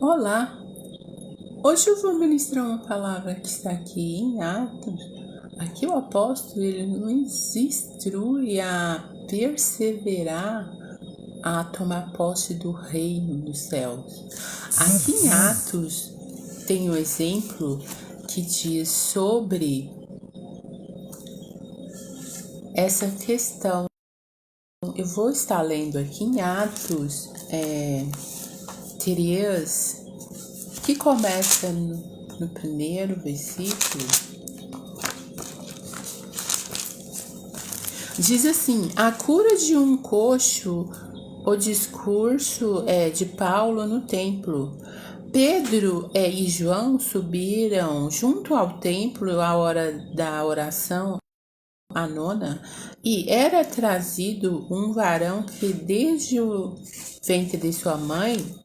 Olá, hoje eu vou ministrar uma palavra que está aqui em Atos. Aqui o apóstolo ele nos instrui a perseverar, a tomar posse do reino dos céus. Aqui em Atos tem um exemplo que diz sobre essa questão. Eu vou estar lendo aqui em Atos 3, que começa no primeiro versículo. Diz assim: a cura de um coxo, o discurso de Paulo no templo. Pedro e João subiram junto ao templo à hora da oração, a nona, e era trazido um varão que desde o ventre de sua mãe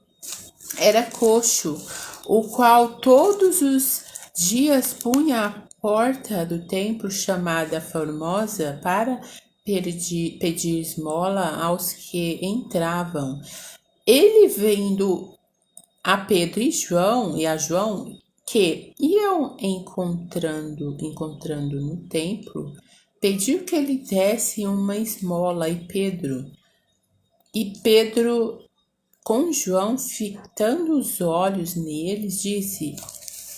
era coxo, o qual todos os dias punha à porta do templo chamada Formosa para pedir esmola aos que entravam. Ele vendo a Pedro e a João que iam encontrando no templo, pediu que ele desse uma esmola e Pedro com João fitando os olhos neles, disse: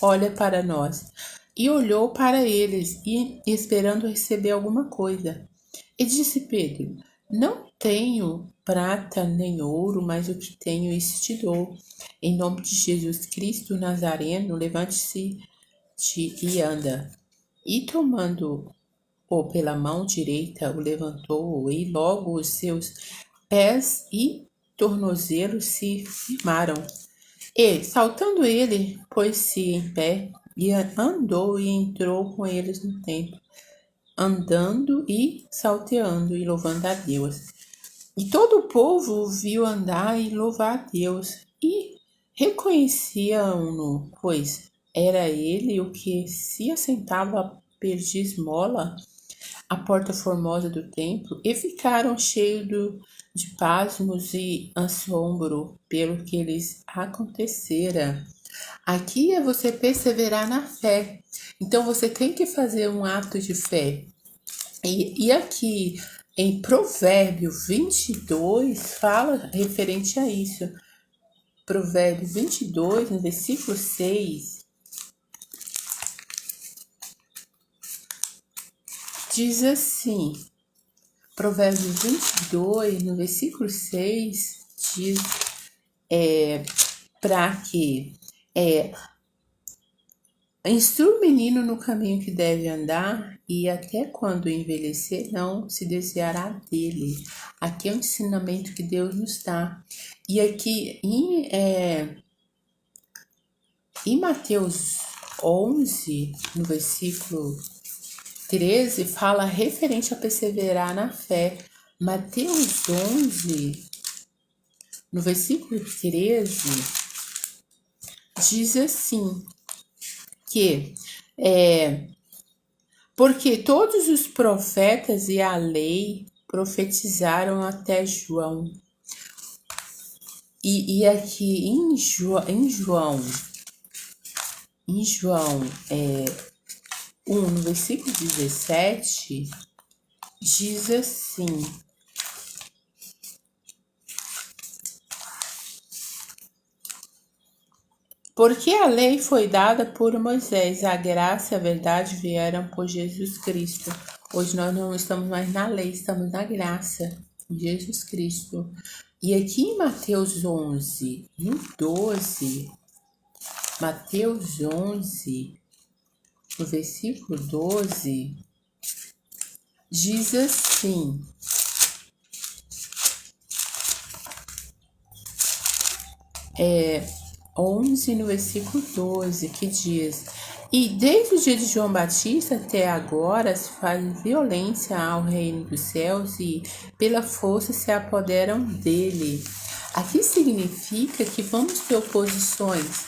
olha para nós. E olhou para eles, e esperando receber alguma coisa. E disse Pedro: não tenho prata nem ouro, mas o que tenho isso te dou. Em nome de Jesus Cristo Nazareno, levante-se e anda. E tomando-o pela mão direita, o levantou, e logo os seus pés e tornozelos se firmaram. E, saltando ele, pôs-se em pé, e andou e entrou com eles no templo, andando e salteando e louvando a Deus. E todo o povo o viu andar e louvar a Deus, e reconheciam-no, pois era ele o que se assentava a pedir esmola à porta formosa do templo, e ficaram cheios de pasmos e assombro pelo que lhes acontecera. Aqui é você perseverar na fé. Então você tem que fazer um ato de fé. E aqui em Provérbio 22 fala referente a isso. Provérbio 22, no versículo 6, diz assim: Provérbios 22, no versículo 6, diz para que instrua o menino no caminho que deve andar, e até quando envelhecer não se desviará dele. Aqui é um ensinamento que Deus nos dá. E aqui em Mateus 11, no versículo 13, fala referente a perseverar na fé. Mateus 11, no versículo 13, diz assim, que porque todos os profetas e a lei profetizaram até João. E aqui em João 1, no versículo 17, diz assim: porque a lei foi dada por Moisés, a graça e a verdade vieram por Jesus Cristo. Hoje nós não estamos mais na lei, estamos na graça, em Jesus Cristo. E aqui em Mateus 11, no 12, Mateus 11, no versículo 12, diz assim: 11, no versículo 12, que diz: e desde o dia de João Batista até agora se faz violência ao reino dos céus e pela força se apoderam dele. Aqui significa que vamos ter oposições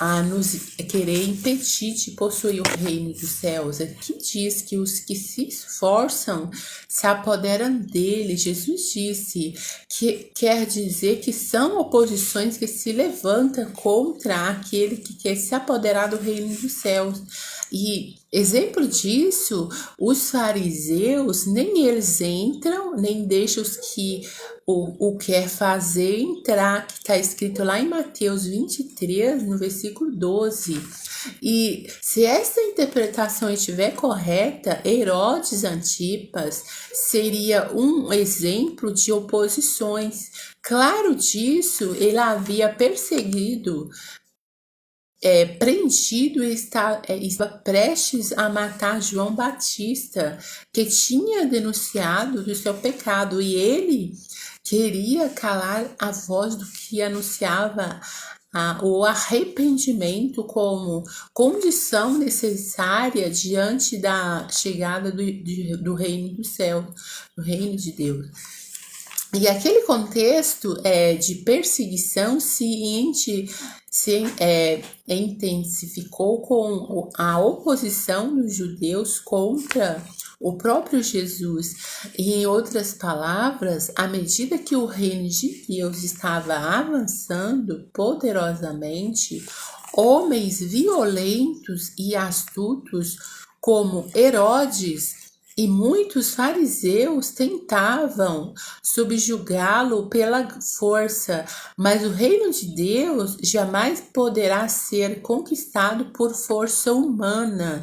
a nos querer impedir de possuir o reino dos céus. Aqui diz que os que se esforçam se apoderam dele. Jesus disse que quer dizer que são oposições que se levantam contra aquele que quer se apoderar do reino dos céus. E exemplo disso, os fariseus, nem eles entram, nem deixam os que o quer fazer entrar, que está escrito lá em Mateus 23, no versículo 12. E se essa interpretação estiver correta, Herodes Antipas seria um exemplo de oposições. Claro disso, ele havia perseguido, prendido e estava prestes a matar João Batista, que tinha denunciado do seu pecado, e ele queria calar a voz do que anunciava o arrependimento como condição necessária diante da chegada do reino do céu, do reino de Deus. E aquele contexto de perseguição se intensificou com a oposição dos judeus contra o próprio Jesus. E, em outras palavras, à medida que o reino de Deus estava avançando poderosamente, homens violentos e astutos como Herodes e muitos fariseus tentavam subjugá-lo pela força, mas o reino de Deus jamais poderá ser conquistado por força humana.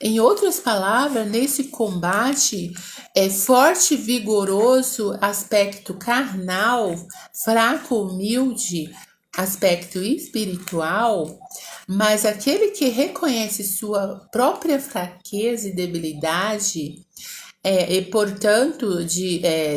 Em outras palavras, nesse combate forte, vigoroso, aspecto carnal, fraco, humilde, aspecto espiritual, mas aquele que reconhece sua própria fraqueza e debilidade, e portanto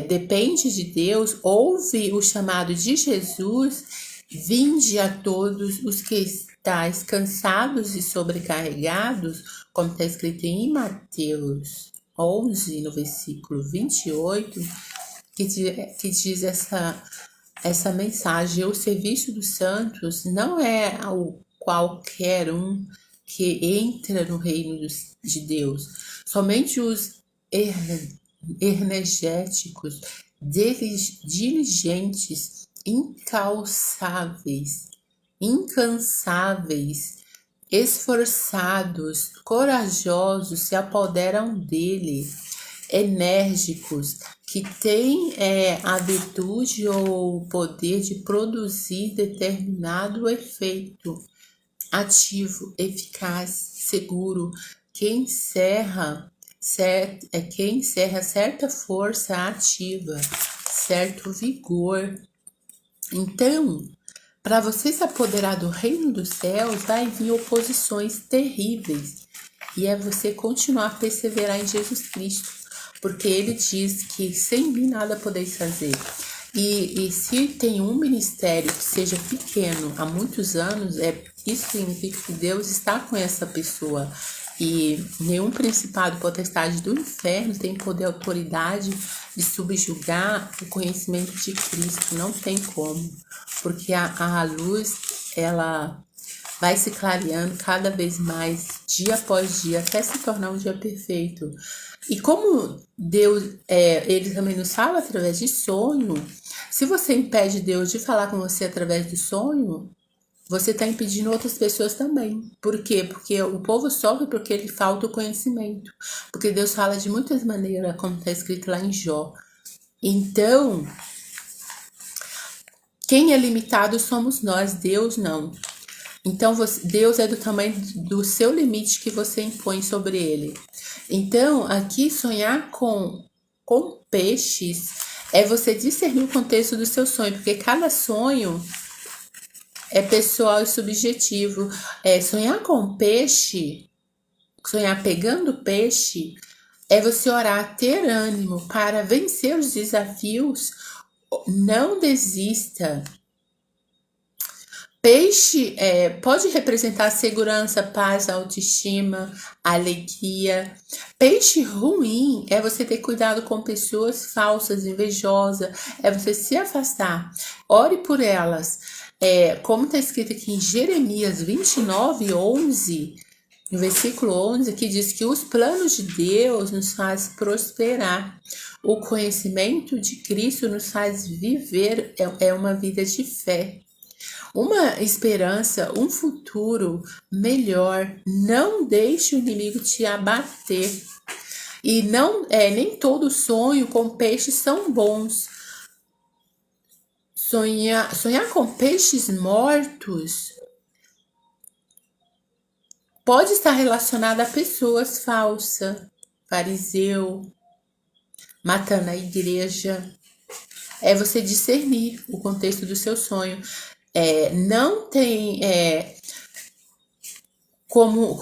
depende de Deus, ouve o chamado de Jesus: vinde a todos os que estáis cansados e sobrecarregados, como está escrito em Mateus 11, no versículo 28, que diz essa mensagem: o serviço dos santos não é o qualquer um que entra no reino de Deus, somente os energéticos, diligentes, incansáveis, esforçados, corajosos se apoderam dele, enérgicos, que têm a virtude ou o poder de produzir determinado efeito ativo, eficaz, seguro, que encerra certa força ativa, certo vigor. Então, para você se apoderar do reino dos céus, vai vir oposições terríveis. E é você continuar a perseverar em Jesus Cristo, porque ele diz que sem mim nada podeis fazer. E se tem um ministério que seja pequeno há muitos anos, isso significa que Deus está com essa pessoa. E nenhum principado, potestade do inferno tem poder e autoridade de subjugar o conhecimento de Cristo. Não tem como, porque a luz, ela vai se clareando cada vez mais, dia após dia, até se tornar um dia perfeito. E como Deus, ele também nos fala através de sonho, se você impede Deus de falar com você através do sonho, você está impedindo outras pessoas também. Por quê? Porque o povo sofre porque lhe falta o conhecimento. Porque Deus fala de muitas maneiras, como está escrito lá em Jó. Então, quem é limitado somos nós, Deus não. Então, Deus é do tamanho do seu limite que você impõe sobre ele. Então, aqui sonhar com peixes é você discernir o contexto do seu sonho, porque cada sonho é pessoal e subjetivo. Sonhar com peixe, sonhar pegando peixe, é você orar, ter ânimo para vencer os desafios. Não desista. Peixe pode representar segurança, paz, autoestima, alegria. Peixe ruim é você ter cuidado com pessoas falsas, invejosas, é você se afastar. Ore por elas. Como está escrito aqui em Jeremias 29:11, no versículo 11, que diz que os planos de Deus nos faz prosperar. O conhecimento de Cristo nos faz viver uma vida de fé, uma esperança, um futuro melhor. Não deixe o inimigo te abater. E nem todo sonho com peixes são bons. Sonhar com peixes mortos pode estar relacionado a pessoas falsas, fariseu, matando a igreja. É você discernir o contexto do seu sonho. Não tem como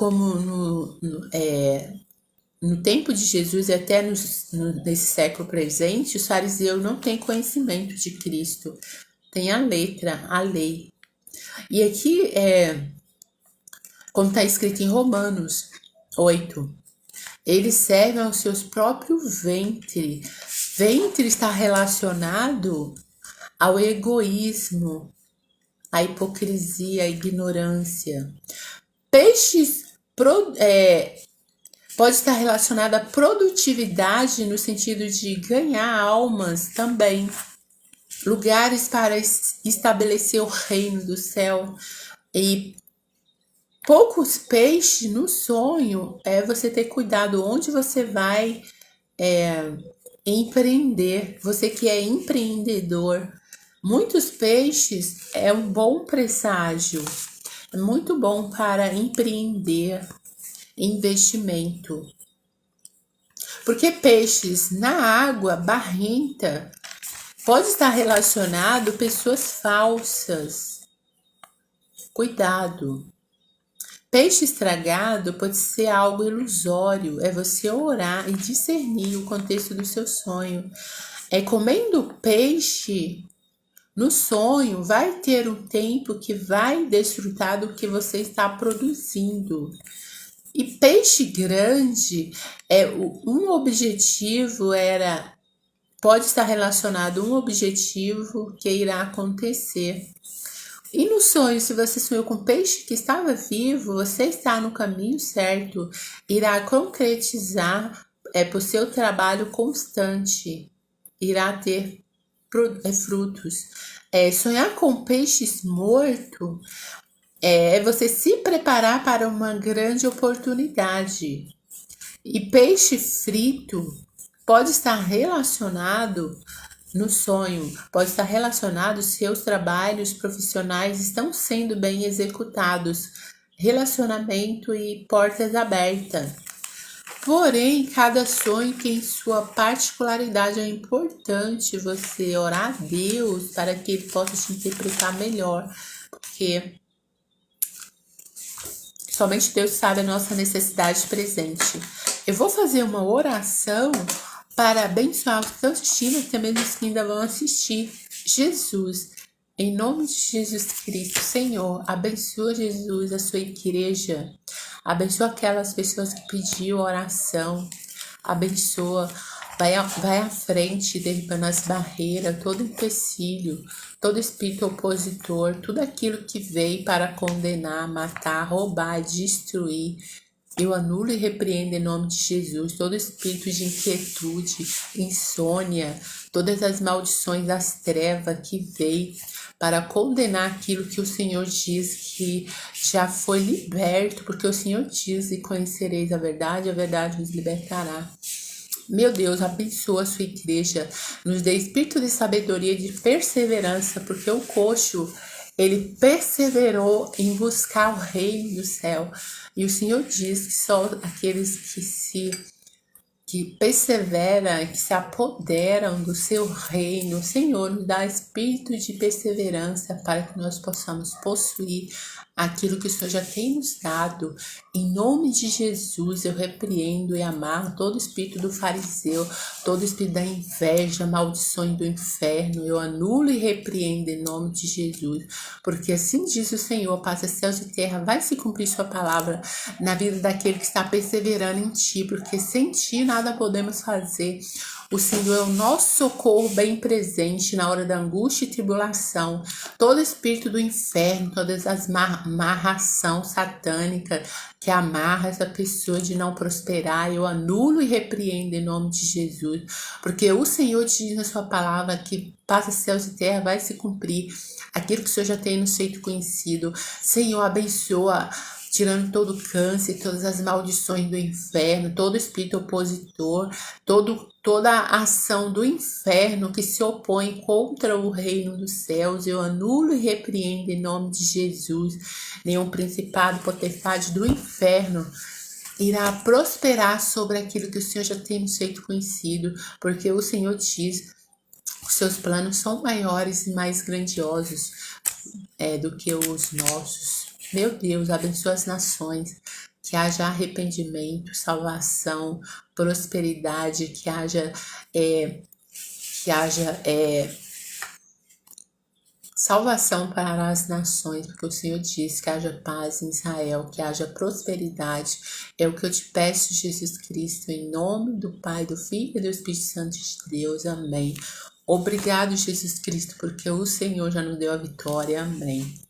no tempo de Jesus e até nesse século presente, os fariseus não têm conhecimento de Cristo, tem a letra, a lei. E aqui, como está escrito em Romanos 8, eles servem aos seus próprios ventre. Ventre está relacionado ao egoísmo, à hipocrisia, à ignorância. Peixes pode estar relacionado à produtividade no sentido de ganhar almas também. Lugares para estabelecer o reino do céu. E poucos peixes no sonho você ter cuidado onde você vai empreender. Você que é empreendedor. Muitos peixes é um bom presságio. É muito bom para empreender, investimento. Porque peixes na água barrenta pode estar relacionado a pessoas falsas. Cuidado. Peixe estragado pode ser algo ilusório. É você orar e discernir o contexto do seu sonho. Comendo peixe no sonho, vai ter um tempo que vai desfrutar do que você está produzindo. E peixe grande, um objetivo pode estar relacionado a um objetivo que irá acontecer. E no sonho, se você sonhou com peixe que estava vivo, você está no caminho certo, irá concretizar por seu trabalho constante, irá ter frutos. Sonhar com peixes mortos é você se preparar para uma grande oportunidade. E peixe frito pode estar relacionado no sonho, pode estar relacionado seus trabalhos profissionais estão sendo bem executados, relacionamento e portas abertas. Porém, cada sonho tem sua particularidade. É importante você orar a Deus para que Ele possa te interpretar melhor, porque somente Deus sabe a nossa necessidade presente. Eu vou fazer uma oração para abençoar os que estão assistindo e também os que ainda vão assistir. Jesus, em nome de Jesus Cristo, Senhor, abençoa, Jesus, a sua igreja. Abençoa aquelas pessoas que pediram oração. Abençoa. Vai à frente, derribando as barreiras, todo empecilho, todo espírito opositor, tudo aquilo que veio para condenar, matar, roubar, destruir. Eu anulo e repreendo em nome de Jesus todo espírito de inquietude, insônia, todas as maldições das trevas que veio para condenar aquilo que o Senhor diz que já foi liberto, porque o Senhor diz: e conhecereis a verdade vos libertará. Meu Deus, abençoa a sua igreja, nos dê espírito de sabedoria e de perseverança, porque o coxo, ele perseverou em buscar o reino do céu. E o Senhor diz que só aqueles que perseveram, que se apoderam do seu reino, o Senhor nos dá espírito de perseverança para que nós possamos possuir aquilo que o Senhor já tem nos dado. Em nome de Jesus, eu repreendo e amarro todo espírito do fariseu, todo espírito da inveja, maldições do inferno. Eu anulo e repreendo em nome de Jesus, porque assim diz o Senhor: passa céus e terra, vai se cumprir sua palavra na vida daquele que está perseverando em ti, porque sem ti nada podemos fazer. O Senhor é o nosso socorro bem presente na hora da angústia e tribulação. Todo espírito do inferno, todas as amarração satânica que amarra essa pessoa de não prosperar, eu anulo e repreendo em nome de Jesus. Porque o Senhor diz na sua palavra que passa céus e terra, vai se cumprir aquilo que o Senhor já tem nos feito conhecido. Senhor, abençoa, tirando todo o câncer, todas as maldições do inferno, todo espírito opositor, toda a ação do inferno que se opõe contra o reino dos céus, eu anulo e repreendo em nome de Jesus. Nenhum principado, potestade do inferno irá prosperar sobre aquilo que o Senhor já tem nos feito conhecido, porque o Senhor diz: os seus planos são maiores e mais grandiosos do que os nossos. Meu Deus, abençoa as nações, que haja arrependimento, salvação, prosperidade, que haja salvação para as nações, porque o Senhor diz que haja paz em Israel, que haja prosperidade. É o que eu te peço, Jesus Cristo, em nome do Pai, do Filho e do Espírito Santo de Deus. Amém. Obrigado, Jesus Cristo, porque o Senhor já nos deu a vitória. Amém.